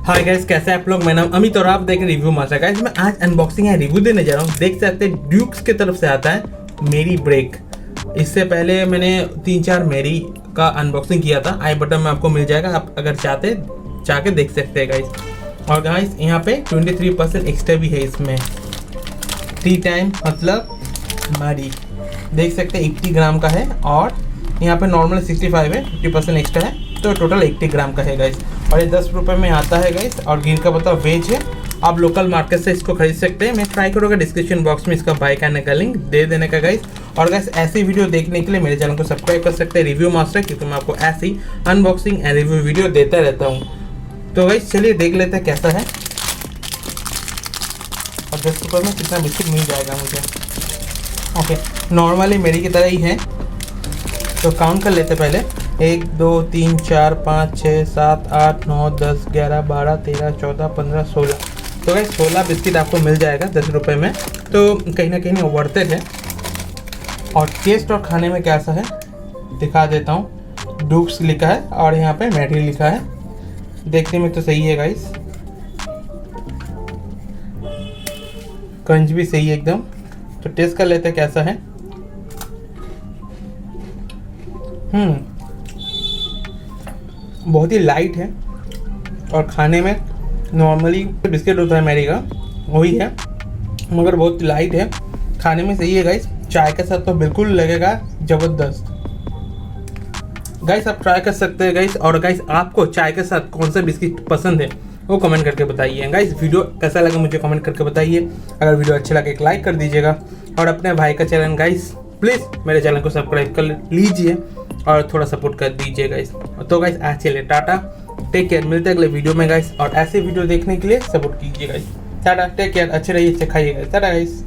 Hi guys, कैसे हैं आप लोग। मेरा नाम अमित और आप देख रहे हैं रिव्यू मास्टर। गाइस मैं आज अनबॉक्सिंग या रिव्यू देने जा रहा हूँ। देख सकते हैं ड्यूक्स की तरफ से आता है मेरी ब्रेक। इससे पहले मैंने 3-4 मेरी का अनबॉक्सिंग किया था, आई बटन में आपको मिल जाएगा, आप अगर चाह के देख सकते हैं गाइस। और गाइस यहाँ पे 23% एक्स्ट्रा भी है इसमें, 3 टाइम मतलब मारी। देख सकते हैं 80 ग्राम का है और यहाँ पे नॉर्मल 65 है, 50% एक्स्ट्रा है, तो टोटल 80 ग्राम का है गाइस। और ये 10 रुपये में आता है गाइस। और गिर का पता वेज है, आप लोकल मार्केट से इसको खरीद सकते हैं। मैं ट्राई करूँगा डिस्क्रिप्शन बॉक्स में इसका बाय करने का लिंक दे देने का गाइस। और गाइस ऐसी वीडियो देखने के लिए मेरे चैनल को सब्सक्राइब कर सकते हैं रिव्यू मास्टर, क्योंकि मैं आपको ऐसी अनबॉक्सिंग एंड रिव्यू वीडियो देता रहता हूँ। तो गाइस चलिए देख लेते हैं कैसा है और 10 रुपये में कितना बिस्किट मिल जाएगा मुझे। ओके, नॉर्मली मेरी की तरह ही है, तो काउंट कर लेते पहले। 1 2 3 4 5 6 7 8 9 10 11 12 13 14 15 16। तो गाइस 16 बिस्किट आपको मिल जाएगा 10 रुपये में, तो कहीं ना कहीं वर्थ इट है। और टेस्ट और खाने में कैसा है दिखा देता हूँ। डूक्स लिखा है और यहाँ पे मैरी लिखा है, देखने में तो सही है गाइस, क्रंच भी सही है एकदम। तो टेस्ट कर लेते हैं कैसा है। बहुत ही लाइट है और खाने में नॉर्मली बिस्किट होता है मेरी का वही है, मगर बहुत लाइट है, खाने में सही है गाइस। चाय के साथ तो बिल्कुल लगेगा ज़बरदस्त गाइस, आप ट्राई कर सकते हैं गाइस। और गाइस आपको चाय के साथ कौन सा बिस्किट पसंद है वो कमेंट करके बताइए गाइस। वीडियो कैसा लगा मुझे कमेंट करके बताइए। अगर वीडियो अच्छा लगे एक लाइक कर दीजिएगा और अपने भाई का चैनल गाइस प्लीज़ मेरे चैनल को सब्सक्राइब कर लीजिए और थोड़ा सपोर्ट कर दीजिए गाइस। तो गाइस आज चलिए टाटा, टेक केयर, मिलते हैं अगले वीडियो में गाइस। और ऐसे वीडियो देखने के लिए सपोर्ट कीजिए गाइस। टाटा, टेक केयर, अच्छे रहिए, अच्छा खाइए गाइस। टाटा गाइस।